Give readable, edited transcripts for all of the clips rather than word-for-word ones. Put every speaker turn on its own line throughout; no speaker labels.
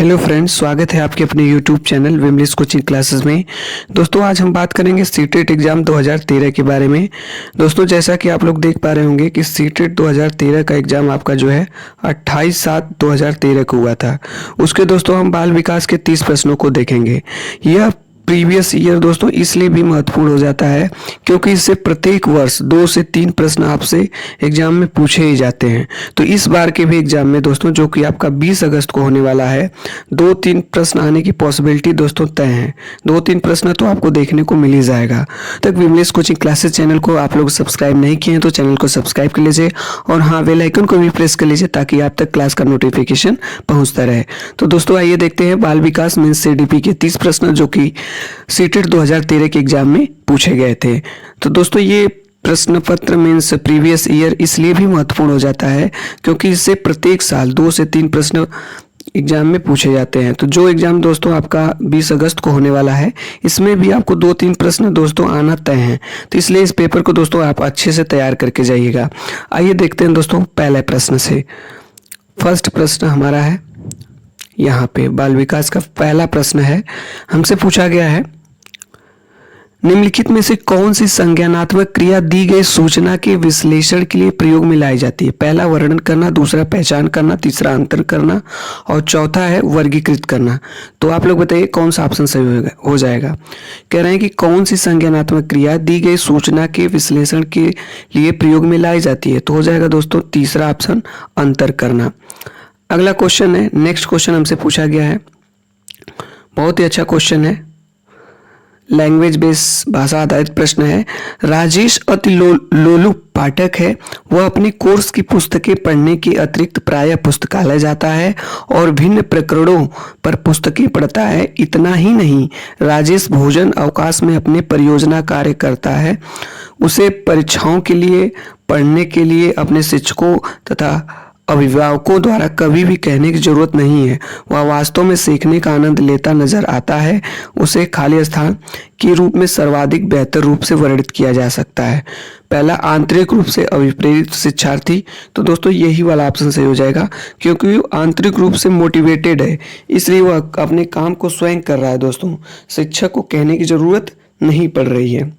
Hello friends, स्वागत है आपके अपने YouTube channel Vimlesh coaching classes में। दोस्तों आज हम बात करेंगे सीटेट एग्ज़ाम 2013 के बारे में। दोस्तों जैसा कि आप लोग देख पा रहे होंगे कि सीटेट 2013 का एग्ज़ाम आपका जो है 28/7/2013 को हुआ था। उसके दोस्तों हम बाल विकास के 30 प्रश्नों को देखेंगे। यह प्रीवियस ईयर दोस्तों इसलिए भी महत्वपूर्ण हो जाता है क्योंकि इससे प्रत्येक वर्ष 2 से 3 प्रश्न आपसे एग्जाम में पूछे ही जाते हैं। तो इस बार के भी एग्जाम में दोस्तों जो कि आपका 20 अगस्त को होने वाला है, 2-3 प्रश्न आने की पॉसिबिलिटी दोस्तों तय है। 2-3 प्रश्न तो आपको देखने को मिल ही जाएगा। तक विमलेस कोचिंग क्लासेस चैनल को आप लोग सब्सक्राइब नहीं किए हैं तो चैनल को सब्सक्राइब कर लीजिए और हाँ बेल आइकन को भी प्रेस कर लीजिए ताकि आप तक क्लास का नोटिफिकेशन पहुंचता रहे। तो दोस्तों आइए देखते हैं बाल विकास मीन्स सीडीपी के 30 प्रश्न जो कि सीटेट 2013 के एग्जाम में पूछे गए थे। तो दोस्तों ये प्रश्न पत्र मीन्स प्रीवियस ईयर इसलिए भी महत्वपूर्ण हो जाता है क्योंकि इससे प्रत्येक साल 2 से 3 प्रश्न एग्जाम में पूछे जाते हैं। तो जो एग्जाम दोस्तों आपका 20 अगस्त को होने वाला है, इसमें भी आपको 2-3 प्रश्न दोस्तों आना तय है। तो इसलिए इस पेपर को दोस्तों आप अच्छे से तैयार करके जाइएगा। आइए देखते हैं दोस्तों पहले प्रश्न से। फर्स्ट प्रश्न हमारा है यहाँ पे बाल विकास का पहला प्रश्न है। हमसे पूछा गया है निम्नलिखित में से कौन सी संज्ञानात्मक क्रिया दी गई सूचना के विश्लेषण के लिए प्रयोग में लाई जाती है। पहला वर्णन करना, दूसरा पहचान करना, तीसरा अंतर करना और चौथा है वर्गीकृत करना। तो आप लोग बताइए कौन सा ऑप्शन सही हो जाएगा। कह रहे हैं कि कौन सी संज्ञानात्मक क्रिया दी गई सूचना के विश्लेषण के लिए प्रयोग में लाई जाती है। तो हो जाएगा दोस्तों तीसरा ऑप्शन अंतर करना। अगला क्वेश्चन है, नेक्स्ट क्वेश्चन हमसे पूछा गया है, बहुत ही अच्छा क्वेश्चन है, लैंग्वेज बेस्ड भाषा आधारित प्रश्न है। राजेश अति लोलुप पाठक है। वह अपनी कोर्स की पुस्तकें पढ़ने के अतिरिक्त प्रायः पुस्तकालय जाता है और भिन्न प्रकरणों पर पुस्तकें पढ़ता है। इतना ही नहीं, राजेश भोजन अवकाश में अपने परियोजना कार्य करता है। उसे परीक्षाओं के लिए पढ़ने के लिए अपने शिक्षकों तथा अभिभावकों द्वारा कभी भी कहने की जरूरत नहीं है। वह वास्तव में सीखने का आनंद लेता नजर आता है। उसे खाली स्थान के रूप में सर्वाधिक बेहतर रूप से वर्णित किया जा सकता है। पहला आंतरिक रूप से अभिप्रेरित शिक्षार्थी। तो दोस्तों यही वाला ऑप्शन सही हो जाएगा क्योंकि वो आंतरिक रूप से मोटिवेटेड है, इसलिए वह अपने काम को स्वयं कर रहा है। दोस्तों शिक्षक को कहने की जरूरत नहीं पड़ रही है।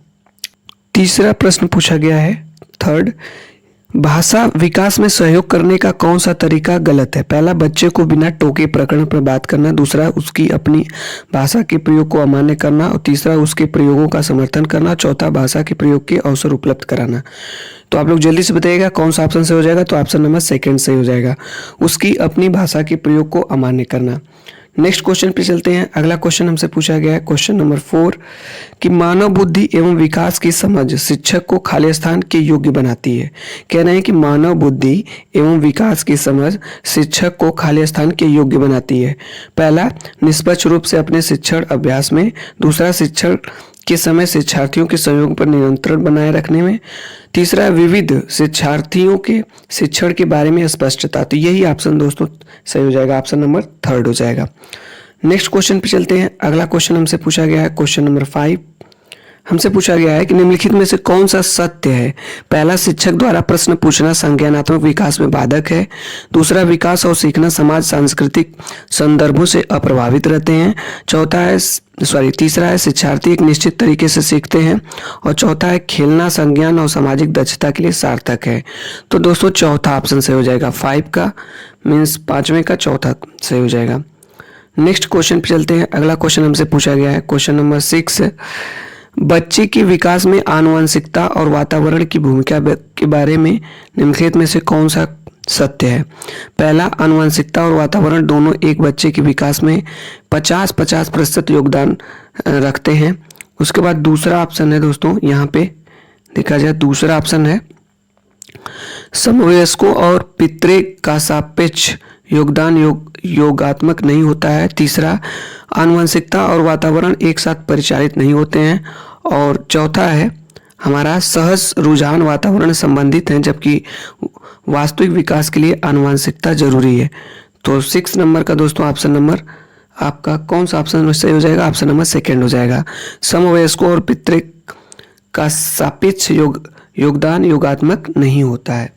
तीसरा प्रश्न पूछा गया है, थर्ड, भाषा विकास में सहयोग करने का कौन सा तरीका गलत है। पहला बच्चे को बिना टोके प्रकरण पर बात करना, दूसरा उसकी अपनी भाषा के प्रयोग को अमान्य करना और तीसरा उसके प्रयोगों का समर्थन करना, चौथा भाषा के प्रयोग के अवसर उपलब्ध कराना। तो आप लोग जल्दी से बताइएगा कौन सा ऑप्शन सही हो जाएगा। तो ऑप्शन नंबर सेकंड सही हो जाएगा, उसकी अपनी भाषा के प्रयोग को अमान्य करना। नेक्स्ट क्वेश्चन पे चलते हैं। अगला क्वेश्चन हमसे पूछा गया है, क्वेश्चन नंबर 4, कि मानव बुद्धि एवं विकास की समझ शिक्षक को खाली स्थान के योग्य बनाती है। कह रहे हैं कि मानव बुद्धि एवं विकास की समझ शिक्षक को खाली स्थान के योग्य बनाती है। पहला निष्पक्ष रूप से अपने शिक्षण अभ्यास में, दूसरा शिक्षण के समय शिक्षार्थियों के सहयोग पर नियंत्रण बनाए रखने में, तीसरा विविध शिक्षार्थियों के शिक्षण के बारे में स्पष्टता। तो यही ऑप्शन दोस्तों सही हो जाएगा, ऑप्शन नंबर 3 हो जाएगा। नेक्स्ट क्वेश्चन पे चलते हैं। अगला क्वेश्चन हमसे पूछा गया है, क्वेश्चन नंबर 5, हमसे पूछा गया है कि निम्नलिखित में से कौन सा सत्य है। पहला शिक्षक द्वारा प्रश्न पूछना संज्ञानात्मक विकास में बाधक है। दूसरा विकास और सीखना समाज सांस्कृतिक संदर्भों से अप्रभावित रहते हैं। तीसरा है शिक्षार्थी एक निश्चित तरीके से सीखते हैं और चौथा है खेलना संज्ञान और सामाजिक दक्षता के लिए सार्थक है। तो दोस्तों चौथा ऑप्शन सही हो जाएगा, 5 का मीन्स 5वें का चौथा सही हो जाएगा। नेक्स्ट क्वेश्चन पे चलते हैं। अगला क्वेश्चन हमसे पूछा गया है, क्वेश्चन नंबर 6, बच्चे के विकास में आनुवंशिकता और वातावरण की भूमिका के बारे में निम्नलिखित में से कौन सा सत्य है। पहला आनुवंशिकता और वातावरण दोनों एक बच्चे के विकास में 50-50% योगदान रखते हैं। उसके बाद दूसरा ऑप्शन है दोस्तों, यहाँ पे देखा जाए दूसरा ऑप्शन है समवयस्कों और पितृ का सापेक्ष योगदान योगात्मक नहीं होता है। तीसरा आनुवंशिकता और वातावरण एक साथ परिचालित नहीं होते हैं और चौथा है हमारा सहज रुझान वातावरण संबंधित हैं जबकि वास्तविक विकास के लिए आनुवंशिकता जरूरी है। तो 6 नंबर का दोस्तों ऑप्शन नंबर आपका कौन सा ऑप्शन सही हो जाएगा, ऑप्शन नंबर 2 हो जाएगा। समवयस्कों और पितृ का सापेक्ष योगदान योगात्मक नहीं होता है।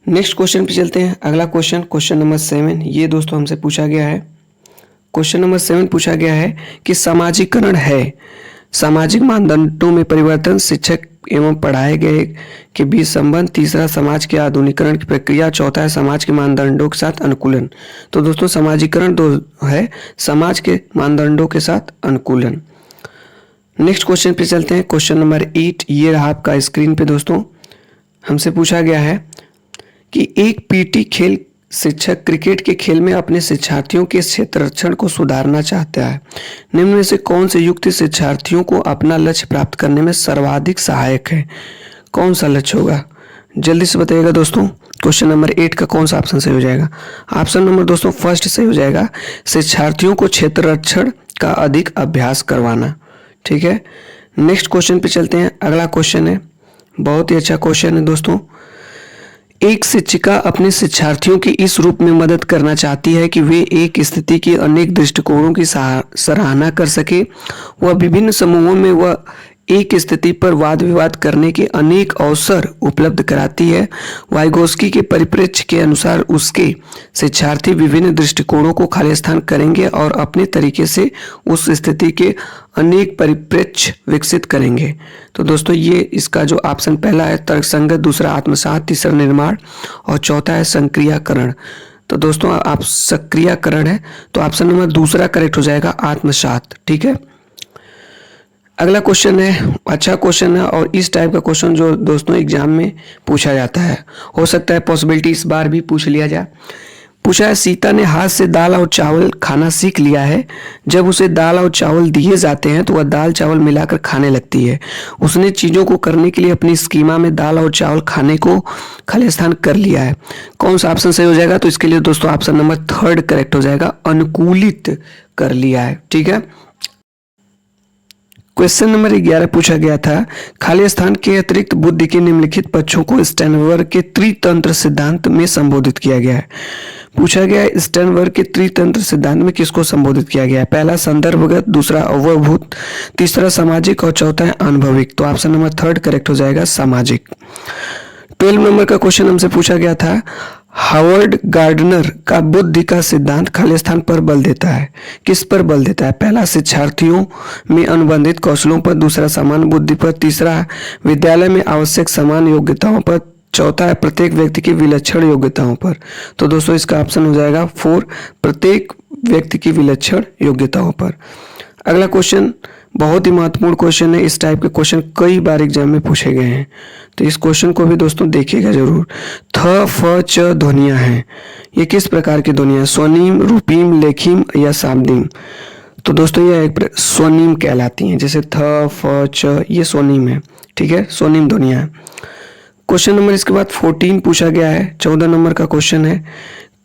नेक्स्ट क्वेश्चन पे चलते हैं। अगला क्वेश्चन, क्वेश्चन नंबर 7, ये दोस्तों हमसे पूछा गया है क्वेश्चन नंबर 7 पूछा गया है कि समाजीकरण है सामाजिक मानदंडों में परिवर्तन, शिक्षक एवं पढ़ाए गए के बीच संबंध, तीसरा समाज के आधुनिकीकरण की प्रक्रिया, चौथा है समाज के मानदंडों के साथ अनुकूलन। तो दोस्तों समाजीकरण तो है समाज के मानदंडों के साथ अनुकूलन। नेक्स्ट क्वेश्चन पे चलते हैं। क्वेश्चन नंबर 8 ये रहा आपका स्क्रीन पे दोस्तों। हमसे पूछा गया है कि एक पीटी खेल शिक्षक क्रिकेट के खेल में अपने शिक्षार्थियों के क्षेत्ररक्षण को सुधारना चाहता है। निम्न में से कौन से युक्ति शिक्षार्थियों को अपना लक्ष्य प्राप्त करने में सर्वाधिक सहायक है? कौन सा लक्ष्य होगा? जल्दी से बताइएगा दोस्तों। क्वेश्चन नंबर 8 का कौन सा ऑप्शन सही हो जाएगा? ऑप्शन नंबर दोस्तों फर्स्ट सही हो जाएगा, शिक्षार्थियों को क्षेत्ररक्षण का अधिक अभ्यास करवाना। ठीक है, नेक्स्ट क्वेश्चन पे चलते हैं। अगला क्वेश्चन है, बहुत ही अच्छा क्वेश्चन है दोस्तों। एक शिक्षिका अपने शिक्षार्थियों की इस रूप में मदद करना चाहती है कि वे एक स्थिति के अनेक दृष्टिकोणों की सराहना कर सके। वह विभिन्न समूहों में वह एक स्थिति पर वाद विवाद करने के अनेक अवसर उपलब्ध कराती है। वाइगोस्की के परिप्रेक्ष्य के अनुसार उसके शिक्षार्थी विभिन्न दृष्टिकोणों को खाली स्थान करेंगे और अपने तरीके से उस स्थिति के अनेक परिप्रेक्ष्य विकसित करेंगे। तो दोस्तों ये इसका जो ऑप्शन पहला है तर्कसंगत, दूसरा आत्मसात, तीसरा निर्माण और चौथा है संक्रियाकरण। तो दोस्तों आप सक्रियकरण है तो ऑप्शन नंबर दूसरा करेक्ट हो जाएगा, आत्मसात। ठीक है, अगला क्वेश्चन है, अच्छा क्वेश्चन है और इस टाइप का क्वेश्चन जो दोस्तों एग्जाम में पूछा जाता है, हो सकता है पॉसिबिलिटी इस बार भी पूछ लिया जाए। पूछा है सीता ने हाथ से दाल और चावल खाना सीख लिया है। जब उसे दाल और चावल दिए जाते हैं तो वह दाल चावल मिलाकर खाने लगती है। उसने चीज़ों को करने के लिए अपनी स्कीमा में दाल और चावल खाने को खाली स्थान कर लिया है। कौन सा ऑप्शन सही हो जाएगा? तो इसके लिए दोस्तों ऑप्शन नंबर थर्ड करेक्ट हो जाएगा, अनुकूलित कर लिया है। ठीक है, क्वेश्चन नंबर 11 पूछा गया था, खाली स्थान के अतिरिक्त बुद्धि के निम्नलिखित पक्षों को स्टेनबर्ग के त्रितंत्र सिद्धांत में संबोधित किया गया है। पूछा गया है स्टेनबर्ग के त्रितंत्र सिद्धांत में किसको संबोधित किया गया है? पहला संदर्भगत, दूसरा अवभूत, तीसरा सामाजिक और चौथा है अनुभविक। तो ऑप्शन नंबर थर्ड करेक्ट हो जाएगा, सामाजिक। 12 नंबर का क्वेश्चन हमसे पूछा गया था, हावर्ड गार्डनर का बुद्धि का सिद्धांत खाली स्थान पर बल देता है। किस पर बल देता है? पहला शिक्षार्थियों में अनुबंधित कौशलों पर, दूसरा सामान्य बुद्धि पर, तीसरा विद्यालय में आवश्यक समान योग्यताओं पर, चौथा है प्रत्येक व्यक्ति की विलक्षण योग्यताओं पर। तो दोस्तों इसका ऑप्शन हो जाएगा 4, प्रत्येक व्यक्ति की विलक्षण योग्यताओं पर। अगला क्वेश्चन बहुत ही महत्वपूर्ण क्वेश्चन है। इस टाइप के क्वेश्चन कई बार एग्जाम में पूछे गए हैं, तो इस क्वेश्चन को भी दोस्तों देखिएगा जरूर। थ फ च ध्वनियां हैं, ये किस प्रकार की ध्वनियां? स्वनिम, रूपीम, लेखिम या सामदीम? तो दोस्तों ये एक स्वनिम कहलाती हैं, जैसे थ फ च ये स्वनिम है। ठीक है, स्वनिम ध्वनियां। क्वेश्चन नंबर इसके बाद 14 पूछा गया है, 14 नंबर का क्वेश्चन है,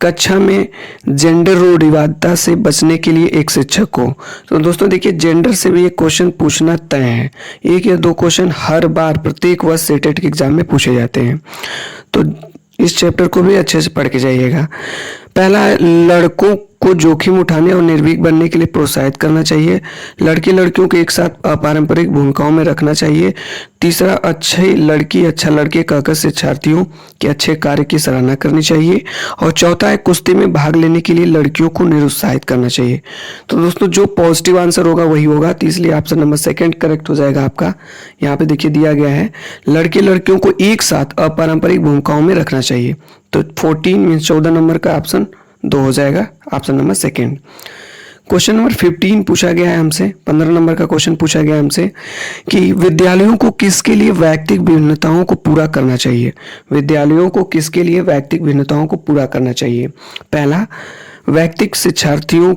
कक्षा में जेंडर रूढ़िवादिता से बचने के लिए एक शिक्षक को। तो दोस्तों देखिए जेंडर से भी एक क्वेश्चन पूछना तय है। एक या दो क्वेश्चन हर बार प्रत्येक वर्ष सेटेट के एग्जाम में पूछे जाते हैं, तो इस चैप्टर को भी अच्छे से पढ़ के जाइएगा। पहला है लड़कों को जोखिम उठाने और निर्भीक बनने के लिए प्रोत्साहित करना चाहिए। लड़के लड़कियों को एक साथ अपारंपरिक भूमिकाओं में रखना चाहिए। तीसरा, अच्छी लड़की अच्छा लड़के कहकर शिक्षार्थियों के अच्छे कार्य की सराहना करनी चाहिए। और चौथा है कुश्ती में भाग लेने के लिए लड़कियों को निरुत्साहित करना चाहिए। तो दोस्तों जो पॉजिटिव आंसर होगा वही होगा, तो इसलिए ऑप्शन नंबर सेकंड करेक्ट हो जाएगा आपका। यहाँ पे देखिए दिया गया है लड़के लड़कियों को एक साथ अपारंपरिक भूमिकाओं में रखना चाहिए। तो 14 मीन्स 14 नंबर का ऑप्शन 2 हो जाएगा, option number second. Question number 15 पूछा गया है हमसे, 15 नंबर का क्वेश्चन पूछा गया है हमसे कि विद्यालयों को किसके लिए वैयक्तिक भिन्नताओं को पूरा करना चाहिए। विद्यालयों को किसके लिए वैयक्तिक भिन्नताओं को पूरा करना चाहिए? पहला, वैयक्तिक शिक्षार्थियों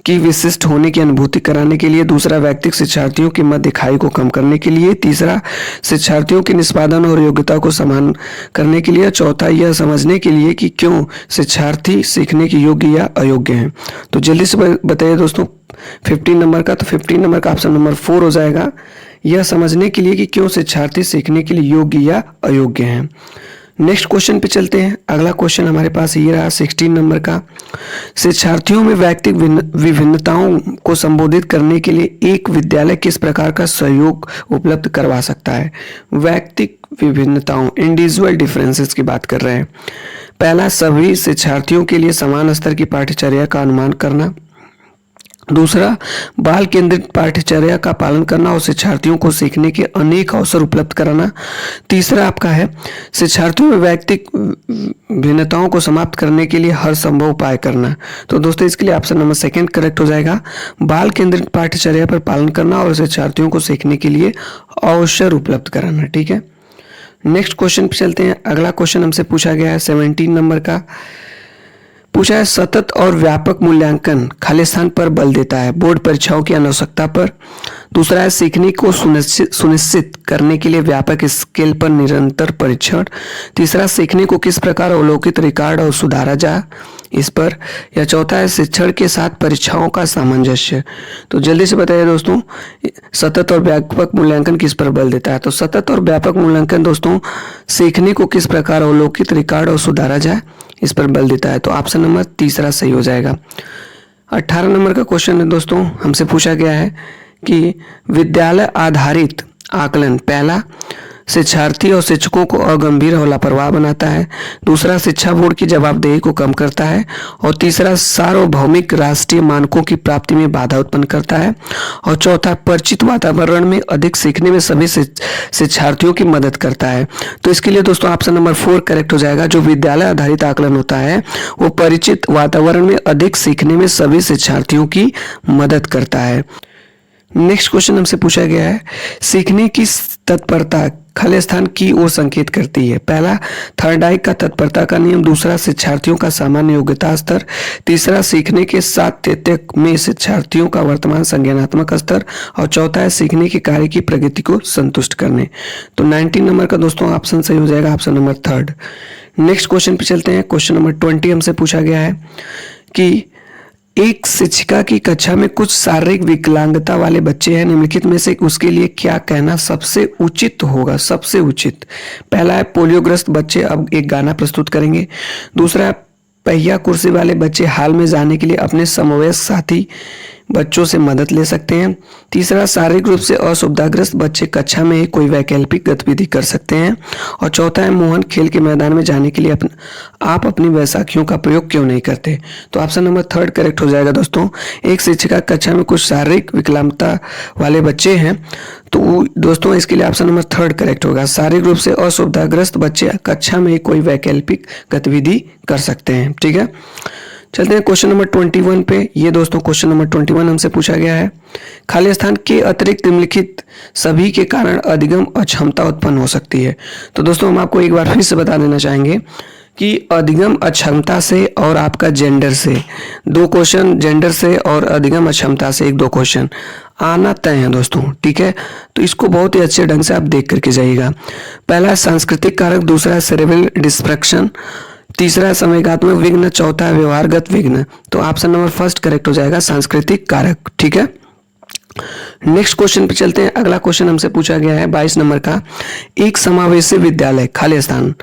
की विशिष्ट होने की अनुभूति कराने के लिए। दूसरा, वैयक्तिक शिक्षार्थियों की मध्य खाई को कम करने के लिए। तीसरा, शिक्षार्थियों के निष्पादन और योग्यता को समान करने के लिए। चौथा, यह समझने के लिए कि क्यों शिक्षार्थी सीखने के योग्य या अयोग्य हैं। तो जल्दी से बताइए दोस्तों 15 नंबर का। तो 15 नंबर का ऑप्शन नंबर 4 हो जाएगा, यह समझने के लिए कि क्यों शिक्षार्थी सीखने के लिए योग्य या अयोग्य हैं। नेक्स्ट क्वेश्चन पे चलते हैं। अगला क्वेश्चन हमारे पास ये रहा 16 नंबर का, शिक्षार्थियों में वैयक्तिक विभिन्नताओं को संबोधित करने के लिए एक विद्यालय किस प्रकार का सहयोग उपलब्ध करवा सकता है। वैयक्तिक विभिन्नताओं, इंडिविजुअल डिफरेंसेस की बात कर रहे हैं। पहला, सभी शिक्षार्थियों के लिए समान स्तर की पाठ्यचर्या का अनुमान करना। दूसरा, बाल केंद्रित पाठ्यचर्या का पालन करना और शिक्षार्थियों को सीखने के अनेक अवसर उपलब्ध कराना। तीसरा आपका है शिक्षार्थियों में वैयक्तिक भिन्नताओं को समाप्त करने के लिए हर संभव उपाय करना। तो दोस्तों इसके लिए ऑप्शन नंबर सेकंड करेक्ट हो जाएगा, बाल केंद्रित पाठ्यचर्या पर पालन करना और शिक्षार्थियों को सीखने के लिए अवसर उपलब्ध कराना। ठीक है, नेक्स्ट क्वेश्चन पे चलते हैं। अगला क्वेश्चन हमसे पूछा गया है 17 नंबर का, पूछा है सतत और व्यापक मूल्यांकन खाली स्थान पर बल देता है, बोर्ड परीक्षाओं की आवश्यकता पर। दूसरा है सीखने को सुनिश्चित करने के लिए व्यापक स्केल पर निरंतर परीक्षण। तीसरा, सीखने को किस प्रकार अवलोकित, रिकॉर्ड और सुधारा जाए इस पर। या चौथा है शिक्षण के साथ परीक्षाओं का सामंजस्य। तो जल्दी से बताइए दोस्तों, सतत और व्यापक मूल्यांकन किस पर बल देता है। तो सतत और व्यापक मूल्यांकन दोस्तों सीखने को किस प्रकार अवलोकित, रिकॉर्ड और सुधारा जाए इस पर बल देता है। तो ऑप्शन नंबर तीसरा सही हो जाएगा। 18 नंबर का क्वेश्चन है दोस्तों, हमसे पूछा गया है कि विद्यालय आधारित आकलन, पहला शिक्षार्थी और शिक्षकों को अगंभीर और लापरवाह बनाता है। दूसरा, शिक्षा बोर्ड की जवाबदेही को कम करता है। और तीसरा, सार्वभौमिक राष्ट्रीय मानकों की प्राप्ति में बाधा उत्पन्न करता है। और चौथा, परिचित वातावरण में अधिक सीखने में सभी शिक्षार्थियों की मदद करता है। तो इसके लिए दोस्तों ऑप्शन नंबर 4 करेक्ट हो जाएगा। जो विद्यालय आधारित आकलन होता है वो परिचित वातावरण में अधिक सीखने में सभी शिक्षार्थियों की मदद करता है। नेक्स्ट क्वेश्चन हमसे पूछा गया है सीखने की तत्परता खाली स्थान की ओर संकेत करती है। पहला, थर्डाइक का तत्परता का नियम। दूसरा, शिक्षार्थियों का सामान्य योग्यता स्तर। तीसरा, सीखने के सातत्य में शिक्षार्थियों का वर्तमान संज्ञानात्मक स्तर। और चौथा है सीखने के कार्य की प्रगति को संतुष्ट करने। तो 19 नंबर का दोस्तों ऑप्शन सही हो जाएगा, ऑप्शन नंबर 3। नेक्स्ट क्वेश्चन पे चलते हैं। क्वेश्चन नंबर 20 हमसे पूछा गया है कि एक शिक्षिका की कक्षा में कुछ शारीरिक विकलांगता वाले बच्चे हैं, निम्नलिखित में से उसके लिए क्या कहना सबसे उचित होगा। सबसे उचित, पहला है पोलियोग्रस्त बच्चे अब एक गाना प्रस्तुत करेंगे। दूसरा है पहिया कुर्सी वाले बच्चे हाल में जाने के लिए अपने समवयस्क साथी बच्चों से मदद ले सकते हैं। तीसरा, शारीरिक रूप से असुविधाग्रस्त बच्चे कक्षा में कोई वैकल्पिक गतिविधि कर सकते हैं। और चौथा है मोहन खेल के मैदान में जाने के लिए आप अपनी वैसाखियों का प्रयोग क्यों नहीं करते। तो ऑप्शन नंबर 3 करेक्ट हो जाएगा दोस्तों। एक शिक्षिका कक्षा में कुछ शारीरिक विकलांगता वाले बच्चे हैं, तो दोस्तों इसके लिए ऑप्शन नंबर 3 करेक्ट होगा। शारीरिक रूप से असुविधाग्रस्त बच्चे कक्षा में कोई वैकल्पिक गतिविधि कर सकते हैं। ठीक है, चलते हैं क्वेश्चन नंबर 21 पे। ये दोस्तों क्वेश्चन नंबर 21 हमसे पूछा गया है खाली स्थान के अतिरिक्त निम्नलिखित सभी के कारण अधिगम अक्षमता उत्पन्न हो सकती है। तो दोस्तों हम आपको एक बार फिर से बता देना चाहेंगे कि अधिगम अक्षमता से और आपका जेंडर से 2 क्वेश्चन, जेंडर से और अधिगम अक्षमता से 1-2 क्वेश्चन आना तय है दोस्तों। ठीक है, तो इसको बहुत ही अच्छे ढंग से आप देख करके जाइएगा। पहला है सांस्कृतिक कारक, दूसरा है सेरेब्रल डिस्ट्रैक्शन, तीसरा है संवेगात्मक विघ्न, चौथा है व्यवहारगत विघ्न। तो ऑप्शन नंबर 1 करेक्ट हो जाएगा, सांस्कृतिक कारक। ठीक है, नेक्स्ट क्वेश्चन पे चलते हैं। अगला क्वेश्चन हमसे पूछा गया है 22 नंबर का, एक समावेशी विद्यालय खाली स्थान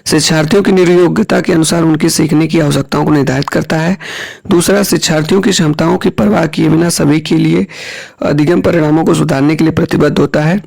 शिक्षार्थियों की निर्योग्यता के अनुसार उनके सीखने की आवश्यकताओं को निर्धारित करता है। दूसरा, शिक्षार्थियों की क्षमताओं की परवाह किए बिना सभी के लिए अधिगम परिणामों को सुधारने के लिए प्रतिबद्ध होता है।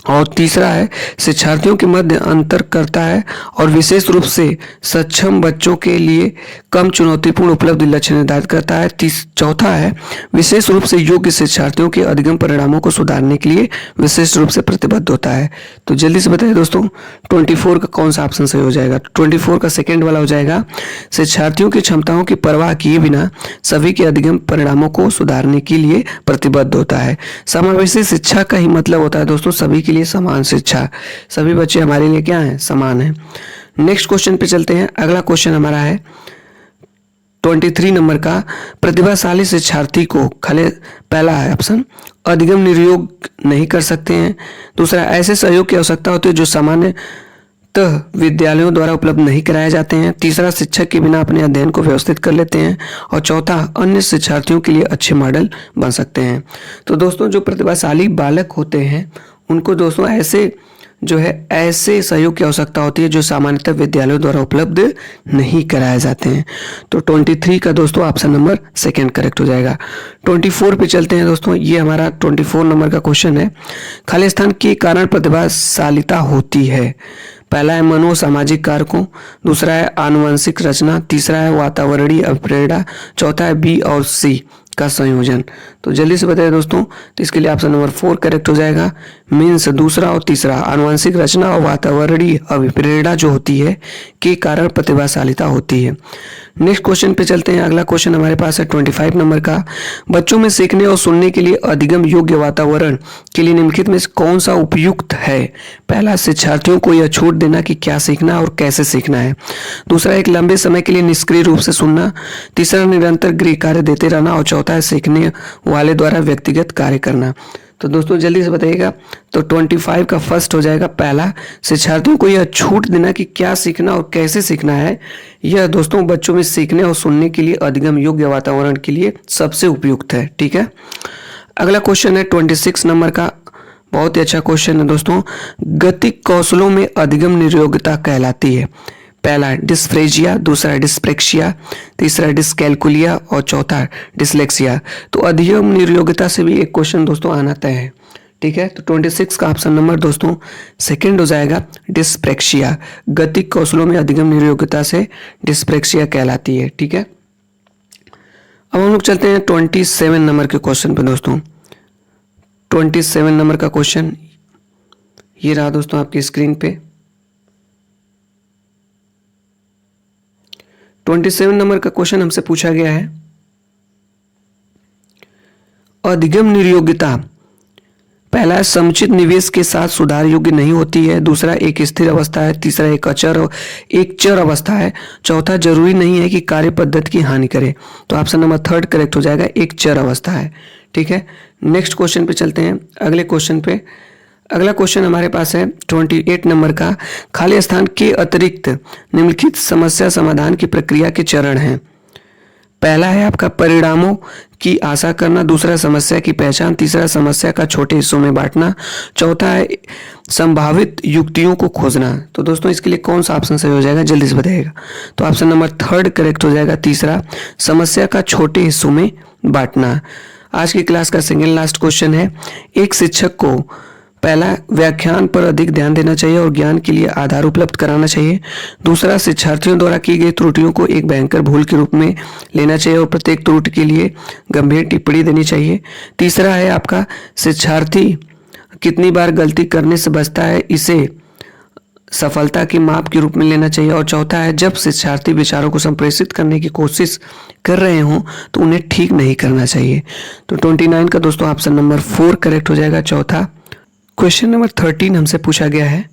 और तीसरा है शिक्षार्थियों के मध्य अंतर करता है और विशेष रूप से सक्षम बच्चों के लिए कम चुनौतीपूर्ण उपलब्धि लक्ष्य निर्धारित करता है। चौथा है विशेष रूप से योग्य शिक्षार्थियों के अधिगम परिणामों को सुधारने के लिए विशेष रूप से प्रतिबद्ध होता है। तो जल्दी से बताइए दोस्तों 24 का कौन सा ऑप्शन सही हो जाएगा। 24 का सेकेंड वाला हो जाएगा, शिक्षार्थियों की क्षमताओं की परवाह किए बिना सभी के अधिगम परिणामों को सुधारने के लिए प्रतिबद्ध होता है। समावेशी शिक्षा का ही मतलब होता है दोस्तों सभी के लिए समान शिक्षा, सभी बच्चे हमारे लिए क्या हैं, समान हैं। नेक्स्ट क्वेश्चन पे चलते हैं। अगला क्वेश्चन हमारा है 23 नंबर का, प्रतिभाशाली शिक्षार्थी को पहला है ऑप्शन अधिगम निर्योग नहीं कर सकते हैं। दूसरा, ऐसे सहयोग की आवश्यकता होती है जो सामान्यतः विद्यालयों द्वारा उपलब्ध नहीं कराए जाते हैं। तीसरा, शिक्षक के बिना अपने अध्ययन को व्यवस्थित कर लेते हैं। और चौथा, अन्य शिक्षार्थियों के लिए अच्छे मॉडल बन सकते हैं। तो दोस्तों जो प्रतिभाशाली बालक होते हैं उनको दोस्तों ऐसे सहयोग की आवश्यकता होती है जो सामान्यतः विद्यालयों द्वारा उपलब्ध नहीं कराए जाते हैं। तो 23 का दोस्तों ऑप्शन नंबर 2 करेक्ट हो जाएगा। 24 पे चलते हैं दोस्तों। ये हमारा 24 नंबर का क्वेश्चन है, खाली स्थान के कारण प्रतिभाशालिता होती है। पहला है मनोसामाजिक कारकों, दूसरा है आनुवंशिक रचना, तीसरा है वातावरणीय अभिप्रेरणा, चौथा है बी और सी। का संयोजन। तो जल्दी से बताइए दोस्तों। तो इसके लिए ऑप्शन नंबर 4 करेक्ट हो जाएगा। मीन्स दूसरा और तीसरा, आनुवंशिक रचना और वातावरणीय अभिप्रेरणा जो होती है के कारण प्रतिभाशालिता होती है। नेक्स्ट क्वेश्चन पे चलते हैं। अगला क्वेश्चन हमारे पास है 25 नंबर का। बच्चों में सीखने और सुनने के लिए अधिगम योग्य वातावरण के लिए निम्नलिखित में से कौन सा उपयुक्त है? पहला, शिक्षार्थियों को यह छूट देना कि क्या सीखना और कैसे सीखना है। दूसरा, एक लंबे समय के लिए निष्क्रिय रूप से सुनना। तीसरा, निरंतर गृह कार्य देते रहना। और चौथा है सीखने वाले द्वारा व्यक्तिगत कार्य करना। तो दोस्तों जल्दी से बताइएगा। तो 25 का फर्स्ट हो जाएगा पहला, शिक्षार्थियों को यह छूट देना कि क्या सीखना और कैसे सीखना है। यह दोस्तों बच्चों में सीखने और सुनने के लिए अधिगम योग्य वातावरण के लिए सबसे उपयुक्त है। ठीक है। अगला क्वेश्चन है 26 नंबर का। बहुत ही अच्छा क्वेश्चन है दोस्तों। गतिक कौशलों में अधिगम निर्योग्यता कहलाती है। पहला डिस्फ्रेजिया, दूसरा डिस्प्रेक्सिया, तीसरा डिस्कैलकुलिया और चौथा डिसलेक्सिया। तो अधिगम निर्योग्यता से भी एक क्वेश्चन दोस्तों आना तय है। ठीक है। तो 26 का ऑप्शन नंबर दोस्तों सेकंड हो जाएगा, डिस्प्रेक्सिया। गतिक कौशलों में अधिगम निर्योग्यता से डिस्प्रेक्सिया कहलाती है। ठीक है। अब हम लोग चलते हैं 27 नंबर के क्वेश्चन पे दोस्तों। 27 नंबर का क्वेश्चन ये रहा दोस्तों आपकी स्क्रीन पे। 27 नंबर का क्वेश्चन हमसे पूछा गया है, अधिगम निर्योग्यता। पहला, समुचित निवेश के साथ सुधार योग्य नहीं होती है। दूसरा, एक स्थिर अवस्था है। तीसरा, एक चर अवस्था है। चौथा, जरूरी नहीं है कि कार्य पद्धति की हानि करे। तो ऑप्शन नंबर 3 करेक्ट हो जाएगा, एक चर अवस्था है। ठीक है। नेक्स्ट क्वेश्चन पे चलते हैं। अगले क्वेश्चन पे अगला क्वेश्चन हमारे पास है 28 नंबर का। खाली स्थान के अतिरिक्त निम्नलिखित समस्या समाधान की प्रक्रिया के चरण हैं। पहला है आपका परिणामों की आशा करना। दूसरा, समस्या की पहचान। तीसरा, समस्या का छोटे हिस्सों में बांटना। चौथा है संभावित युक्तियों को खोजना। तो दोस्तों इसके लिए कौन सा ऑप्शन सही हो जाएगा, जल्दी से बताइएगा। तो ऑप्शन नंबर 3 करेक्ट हो जाएगा, तीसरा, समस्या का छोटे हिस्सों में बांटना। आज की क्लास का सेकेंड लास्ट क्वेश्चन है, एक शिक्षक को पहला, व्याख्यान पर अधिक ध्यान देना चाहिए और ज्ञान के लिए आधार उपलब्ध कराना चाहिए। दूसरा, शिक्षार्थियों द्वारा की गई त्रुटियों को एक भयंकर भूल के रूप में लेना चाहिए और प्रत्येक त्रुटि के लिए गंभीर टिप्पणी देनी चाहिए। तीसरा है आपका, शिक्षार्थी कितनी बार गलती करने से बचता है, इसे सफलता की माप के रूप में लेना चाहिए। और चौथा है, जब शिक्षार्थी विचारों को संप्रेषित करने की कोशिश कर रहे हों तो उन्हें ठीक नहीं करना चाहिए। तो 29 का दोस्तों ऑप्शन नंबर 4 करेक्ट हो जाएगा, चौथा। क्वेश्चन नंबर 13 हमसे पूछा गया है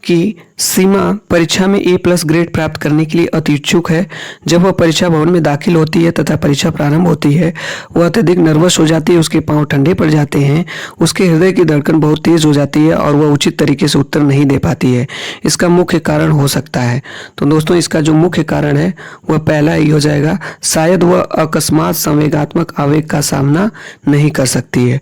कि सीमा परीक्षा में A+ ग्रेड प्राप्त करने के लिए अति इच्छुक है। जब वह परीक्षा भवन में दाखिल होती है तथा परीक्षा प्रारंभ होती है, वह अत्यधिक नर्वस हो जाती है, उसके पांव ठंडे पड़ जाते हैं, उसके हृदय की धड़कन बहुत तेज हो जाती है और वह उचित तरीके से उत्तर नहीं दे पाती है। इसका मुख्य कारण हो सकता है। तो दोस्तों इसका जो मुख्य कारण है वह पहला ही हो जाएगा, शायद वह अकस्मात संवेगात्मक आवेग का सामना नहीं कर सकती है।